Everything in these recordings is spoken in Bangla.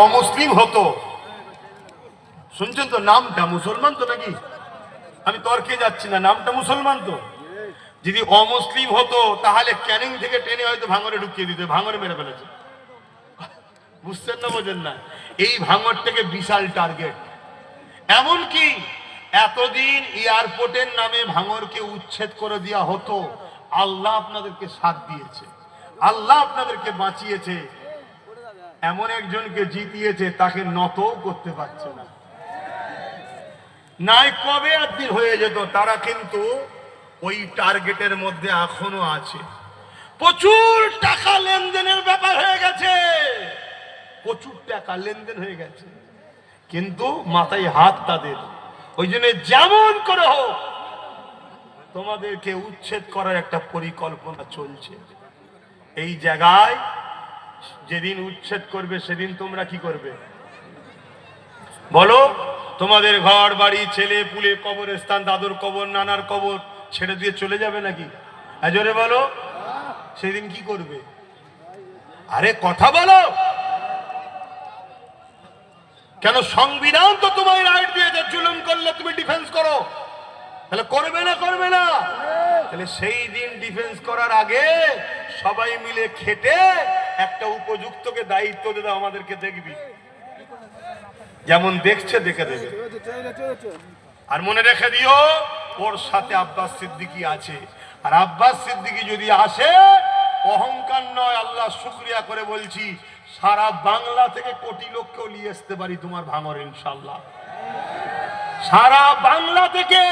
অমুসলিম হতো, শুনছেন তো, নামটা মুসলমান তো নাকি, আমি তর্কে যাচ্ছি না, নামটা মুসলমান তো, যদি অমুসলিম হতো তাহলে ক্যানিং থেকে টেনে হয়তো ভাঙরে ঢুকিয়ে দিত, ভাঙরে মেরে ফেলেছে। বুঝছেন না, বোঝেন না? এই ভাঙরটাকে বিশাল টার্গেট। এমনকি এতদিন এয়ারপোর্টের নামে ভাঙরকে উচ্ছেদ করে দেওয়া হতো, আল্লাহ আপনাদেরকে সাথ দিয়েছে, আল্লাহ আপনাদেরকে বাঁচিয়েছে, এমন একজনকে জিতিয়েছে তাকে নতও করতে পারছে না। নাই কবে একদিন হয়ে যেত, তারা কিন্তু ওই টার্গেটের মধ্যে এখনো আছে। প্রচুর টাকা লেনদেনের ব্যাপার হয়ে গেছে, প্রচুর টাকা লেনদেন হয়ে গেছে, কিন্তু মাথায় হাত তাদের। ওই জন্য যেমন করে হোক তোমাদেরকে উচ্ছেদ করার একটা পরিকল্পনা চলছে। এই জায়গায় যেদিন উচ্ছেদ করবে সেদিন তোমরা কি করবে বলো? তোমাদের ঘর বাড়ি, ছেলে পুলে, কবরস্থান, দাদুর কবর, নানার কবর ছেড়ে দিয়ে চলে যাবে নাকি? জোরে বলো, সেদিন কি করবে? আরে কথা বলো। কেন? সংবিধান তো তোমায় রাইট দিয়েছে, জুলুম করলে তুমি ডিফেন্স করো, তাহলে করবে না? করবে না? তাহলে সেই দিন ডিফেন্স করার আগে সবাই মিলে খেটে একটা উপযুক্তকে দায়িত্ব দিয়ে দাও, আমাদেরকে দেখবি, যেমন দেখছে দেখে দেবে। আর মনে রেখে দিও, ওর সাথে আব্বাস সিদ্দিকী আছে, আর আব্বাস সিদ্দিকী যদি আসে, অহংকার নয়, আল্লাহ শুকরিয়া করে বলছি, সারা বাংলা থেকে কোটি লোককেও নিয়ে আসতে পারি তোমার ভাঙর, ইনশাল্লাহ। সারা বাংলা থেকে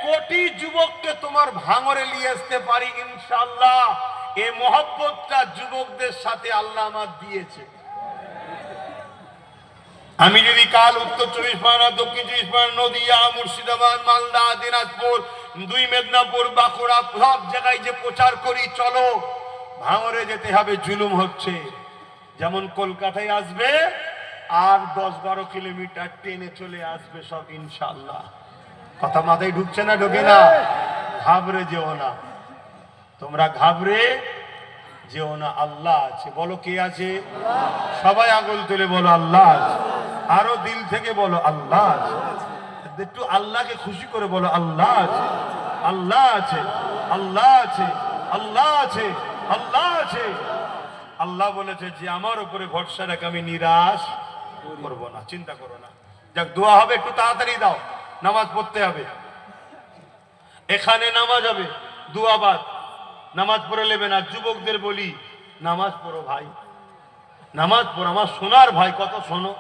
কোটি যুবককে তোমার ভাঙরে নিয়ে আসতে পারি, ইনশাল্লাহ। এই মহব্বতটা যুবকদের সাথে আল্লাহ আমার দিয়েছে। আমি যদি কাল উত্তর 24 পরগনা, দক্ষিণ 24 পরগনা, নদিয়া, মুর্শিদাবাদ, মালদা, দিনাজপুর, 2 মেদিনীপুর, বাঁকুড়া, সব জায়গায় যে প্রচার করি, চলো ভাঙরে যেতে হবে, জুলুম হচ্ছে, যেমন কলকাতায় আসবে আর 10-12 কিলোমিটার ট্রেনে চলে আসবে সব, ইনশাল্লাহ। কথা মাথায় ঢুকছে না? ঢোকে না? ঘাবড়ে যেও না, তোমরা ঘাবড়ে যেও না, আল্লাহ আছে। বলো কে আছে? সবাই আঙুল তুলে বলো আল্লাহ আছে। আরো দিল থেকে বলো আল্লাহ আছে। একটু আল্লাহকে খুশি করে বলো আল্লাহ আছে, আল্লাহ আছে, আল্লাহ আছে, আল্লাহ আছে, আল্লাহ আছে। আল্লাহ বলেছে যে আমার উপরে ভরসা রাখ, আমি নিরাশ করবো না, চিন্তা করো না। যাক, দোয়া হবে, একটু তাড়াতাড়ি দাও, নামাজ পড়তে হবে। এখানে নামাজ হবে, দুয়াবাদ, নামাজ পড়ে নেবে না। যুবকদের বলি, নামাজ পড়ো ভাই, নামাজ পড়ো, আমার সোনার ভাই, কত শোনো,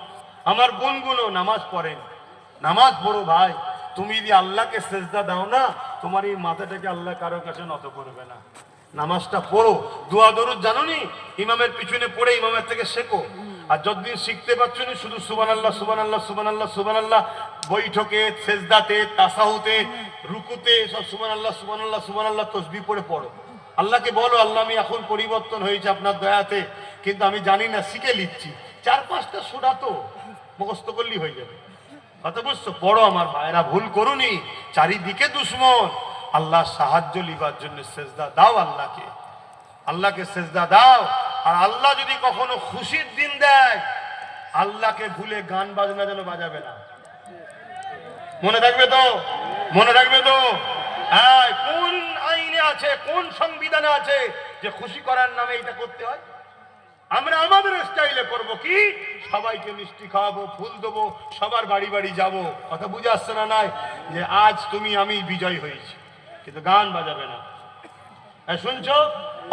আমার গুনগুনো নামাজ পড়েন, নামাজ পড়ো ভাই। তুমি যদি আল্লাহকে সেজদা দাও না, তোমার এই মাথাটাকে আল্লাহ কারো কাছে নত করবে না। নামাজটা পড়ো, দোয়া দরুদ জানো নি, ইমামের পিছনে পড়ে ইমামের থেকে শেখো। আর যতদিন শিখতে পারছো না, শুধু সুবহানাল্লাহ, সুবহানাল্লাহ, সুবহানাল্লাহ, সুবহানাল্লাহ, বৈঠকে, সেজদাতে, তাসাহুতে, রুকুতে সব সুবহানাল্লাহ, সুবহানাল্লাহ, সুবহানাল্লাহ তাসবিহ পড়ে পড়ো। আল্লাহকে বলো, আল্লাহ আমি এখন পরিবর্তন হয়েছে আপনার দয়াতে, কিন্তু আমি জানি না, শিখে নিচ্ছি। 4-5টা সূরা তো মুখস্থ করলেই হয়ে যাবে। কথা বুঝছো? পড়ো আমার ভাইরা, ভুল করুনি, চারিদিকে দুশ্মন। আল্লাহ সাহায্য লিবার জন্য সেজদা দাও আল্লাহকে, আল্লাহকে সেজদা দাও। আর আল্লাহ যদি কখনো খুশির দিন দেয়, আল্লাহকে ভুলে গান বাজনা যেন বাজাবে না। মনে থাকবে তো? মনে থাকবে তো? হ্যাঁ, কোন আইনে আছে, কোন সংবিধানে আছে যে খুশি করার নামে এটা করতে হয়? আমরা আমাদের স্টাইলে করবো কি, সবাইকে মিষ্টি খাওয়াবো, ফুল দেবো, সবার বাড়ি বাড়ি যাবো। কথা বুঝে আসছে না? নাই যে আজ তুমি আমি বিজয় হয়েছি, কিন্তু গান বাজাবে না। শুনছো?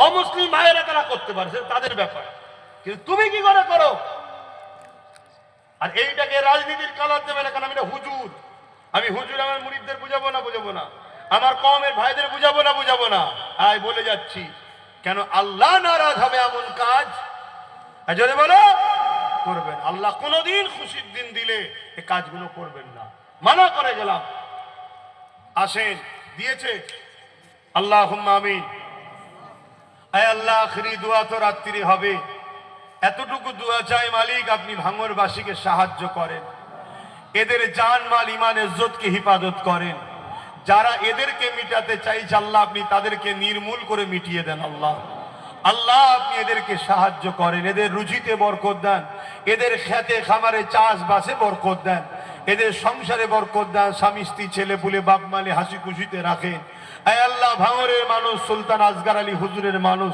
অমুসলিম ভাইয়েরা তারা করতে পারছে, তাদের ব্যাপার, কিন্তু তুমি কি করে করো? আর এইটাকে রাজনীতির কালার দেবে না, কারণ আমি হুজুর, আমি হুজুর, আমার মুরিদদের বুঝাবো না, বুঝাবো না, আমার কওমের ভাইদের বুঝাবো না, বুঝাবো না। আয় বলে যাচ্ছি, কেন আল্লাহ নারাজ হবে এমন কাজ জোরে বলো করবেন। আল্লাহ কোনদিন খুশির দিন দিলে এই কাজগুলো করবেন না, মানা করে গেলাম। আসেন, দিয়েছে, আল্লাহুম্মা আমিন। আয় আল্লাহ, আখরি দোয়া তো রাত্রি হবে, এতটুকু দোয়া চাই মালিক, আপনি ভাঙরবাসীকে সাহায্য করেন, এদের জান মাল ইমান ইজ্জতকে হিফাজত করেন। যারা এদেরকে মিটাতে চাইছে আল্লাহ, আপনি তাদেরকে নির্মূল করে মিটিয়ে দেন আল্লাহ। আল্লাহ আপনি এদেরকে সাহায্য করেন, এদের রুজিতে বরকত দেন, এদের খেতে খামারে চাষবাসে বরকত দেন, এদের সংসারে বরকত দেন, স্বামী স্ত্রী ছেলে পুলে বাপ মালে হাসি খুশিতে রাখেন। আয় আল্লাহ, ভাঙরের মানুষ সুলতান আসগার আলী হুজুরের মানুষ,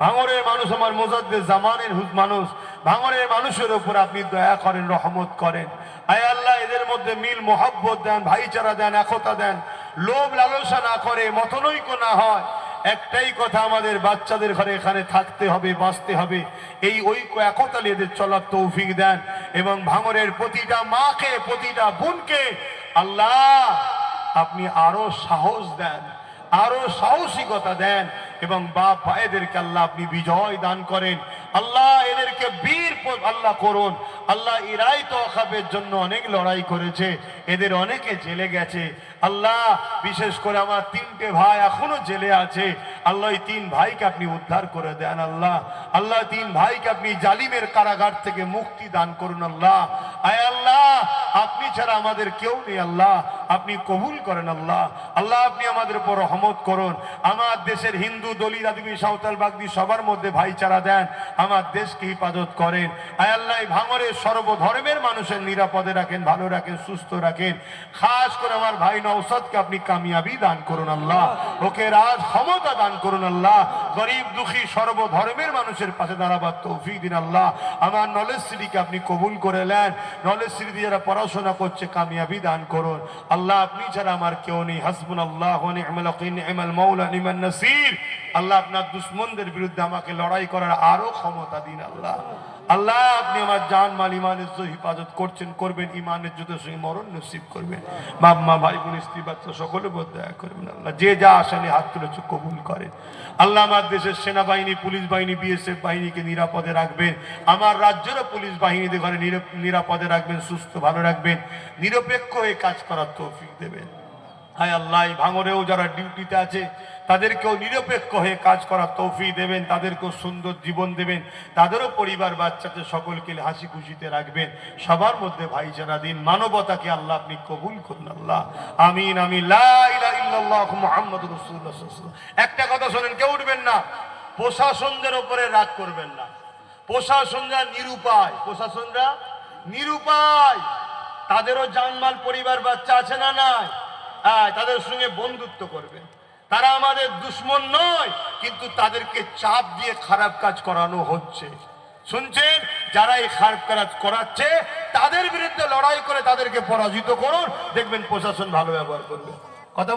ভাঙরের মানুষ আমার মোজাদ্দেদ জামানের মানুষ, ভাঙরের মানুষের উপর আপনি দয়া করেন, রহমত করেন। আয় আল্লাহ, এদের মধ্যে মিল মোহাব্বত দেন, ভাইচারা দেন, একতা দেন, লোভ লালসা না করে, মতনৈক্য না হয়। একটাই কথা, আমাদের বাচ্চাদের ঘরে এখানে থাকতে হবে, বাঁচতে হবে, এই ঐক্য একতা নিয়ে এদের চলার তৌফিক দেন। এবং ভাঙরের প্রতিটা মাকে, প্রতিটা বোনকে আল্লাহ আপনি আরো সাহস দেন, আরো সাহসিকতা দেন, এবং বাপ ভাইদেরকে আল্লাহ আপনি বিজয় দান করেন। আল্লাহ এদেরকে বীর আল্লাহ করুন। আল্লাহ এরাই তো ওয়াকফের জন্য অনেক লড়াই করেছে, এদের অনেকে জেলে গেছে। আল্লাহ বিশেষ করে আমার তিনটে ভাই এখনো জেলে আছে, আল্লাহ এই তিন ভাইকে আপনি উদ্ধার করে দেন। আল্লাহ আল্লাহ তিন ভাইকে আপনি জালিমের কারাগার থেকে মুক্তি দান করুন। আল্লাহ আয় আল্লাহ, আপনি ছাড়া আমাদের কেউ নেই। আল্লাহ আপনি কবুল করেন। আল্লাহ আল্লাহ আপনি আমাদের উপর রহমত করুন। আমার দেশের হিন্দু, দলিত, আদিবাসী, সাঁওতাল, বাগদি সবার মধ্যে ভাইচারা দেন, আমার দেশকে হেফাজত করেন। আয় আল্লাহ ভাঙরের সর্বধর্মের মানুষের নিরাপদে রাখেন, ভালো রাখেন, সুস্থ রাখেন। খাস করে আমার ভাই নওশাদকে আপনি কামিয়াবি দান করুন। আল্লাহ ওকে রাজ ক্ষমতা দান করুন। আল্লাহ গরিব দুঃখী সর্বধর্মের মানুষের পাশে দাঁড়াবার তৌফিক দিন। আল্লাহ আমার নলেজ সিটিকে আপনি কবুল করে নেন, নলেজ সিটি যারা পড়াশোনা করছে কামিয়াবি দান করুন। আল্লাহ আপনি ছাড়া আমার কেউ নেই। হাসবুনাল্লাহু ওয়া নি'মাল ওয়াকিল, নি'মাল মাওলা, নি'মান নাসির। আল্লাহ আপনার দুশমনদের বিরুদ্ধে আমাকে লড়াই করার আরো ক্ষমতা দিন। আল্লাহ আল্লাহ আপনি আমার জান মাল ইমানের হিফাজত করছেন, করবেন, ইমানের যুদ্ধের সঙ্গে মরণ নসিব করবেন। বাপ মা ভাই বোন স্ত্রী বাচ্চা সকলের উপর দয়া করবেন। আল্লাহ যে যা আসানি হাত তুলেছে কবুল করেন। আল্লাহ আমার দেশের সেনাবাহিনী, পুলিশ বাহিনী, বিএসএফ বাহিনীকে নিরাপদে রাখবেন। আমার রাজ্যেরও পুলিশ বাহিনীদের ঘরে নিরাপদে রাখবেন, সুস্থ ভালো রাখবেন, নিরপেক্ষ হয়ে কাজ করার তৌফিক দেবেন। হায় আল্লাহ ভাঙরেও যারা ডিউটিতে আছে তাদেরকেও নিরপেক্ষ হয়ে কাজ করার তৌফিক দেবেন, তাদেরকেও সুন্দর জীবন দেবেন, তাদেরও পরিবার বাচ্চাদের সকলকে হাসি খুশিতে রাখবেন, সবার মধ্যে ভাইচারা দিন, মানবতাকে আল্লাহ আপনি কবুল করুন। আল্লাহ আমিন আমিন। লা ইলাহা ইল্লাল্লাহ মুহাম্মাদুর রাসূলুল্লাহ সাল্লাল্লাহু আলাইহি ওয়াসাল্লাম। একটা কথা শোনেন, কেউ উঠবেন না, প্রশাসনদের উপরে রাগ করবেন না। প্রশাসনরা নিরুপায়, প্রশাসনরা নিরুপায়, তাদেরও জানমাল পরিবার বাচ্চা আছে না নাই, তাদের সঙ্গে বন্ধুত্ব করবেন। তারা আমাদের দুশ্মন নয়, কিন্তু তাদেরকে চাপ দিয়ে খারাপ কাজ করানো হচ্ছে। শুনছেন, যারা এই খারাপ কাজ করাচ্ছে তাদের বিরুদ্ধে লড়াই করে তাদেরকে পরাজিত করুন, দেখবেন প্রশাসন ভালো ব্যবহার করবে। কথা